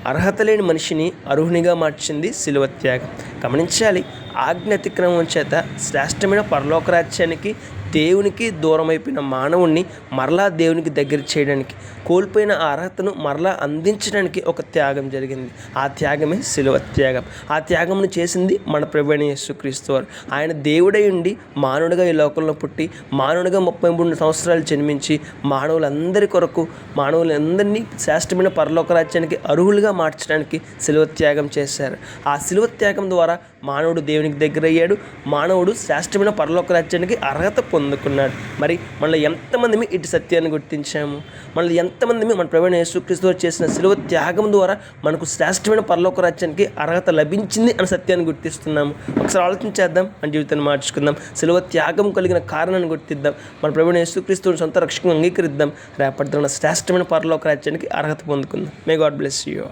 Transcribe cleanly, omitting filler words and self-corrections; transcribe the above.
అర్హత లేని మనిషిని అర్హునిగా మార్చింది శిలువ త్యాగం. గమనించాలి, ఆజ్ఞ అతిక్రమం చేత శ్రేష్టమైన పరలోక రాజ్యానికి దేవునికి దూరమైపోయిన మానవుణ్ణి మరలా దేవునికి దగ్గర చేయడానికి, కోల్పోయిన ఆ అర్హతను మరలా అందించడానికి ఒక త్యాగం జరిగింది. ఆ త్యాగమే శిలువ త్యాగం. ఆ త్యాగమును చేసింది మన ప్రభువైన యేసుక్రీస్తు వారు. ఆయన దేవుడై ఉండి మానవుడిగా ఈ లోకంలో పుట్టి మానవుడిగా 33 సంవత్సరాలు జన్మించి మానవులందరి కొరకు మానవులందరినీ శ్రేష్టమైన పరలోక రాజ్యానికి అర్హులుగా మార్చడానికి శిలువ త్యాగం చేశారు. ఆ శిలువ త్యాగం ద్వారా మానవుడు దేవునికి దగ్గరయ్యాడు. మానవుడు శ్రేష్టమైన పరలోక రాజ్యానికి అర్హత పొందుకున్నాడు. మరి మనలో ఎంతమంది ఇటు సత్యాన్ని గుర్తించాము? మనలో ఎంతమంది మన ప్రభువైన యేసుక్రీస్తు వారు చేసిన శిలువ త్యాగం ద్వారా మనకు శ్రేష్టమైన పరలోక రాజ్యానికి అర్హత లభించింది అనే సత్యాన్ని గుర్తిస్తున్నాము? ఒకసారి ఆలోచించేద్దాం, మన జీవితాన్ని మార్చుకుందాం. శిలువ త్యాగం కలిగిన కారణాన్ని గుర్తిద్దాం. మన ప్రభువైన యేసుక్రీస్తుని సొంత రక్షణను అంగీకరిద్దాం. రేపటి శ్రేష్టమైన పరలోక రాజ్యానికి అర్హత పొందుకుందాం. May God bless you.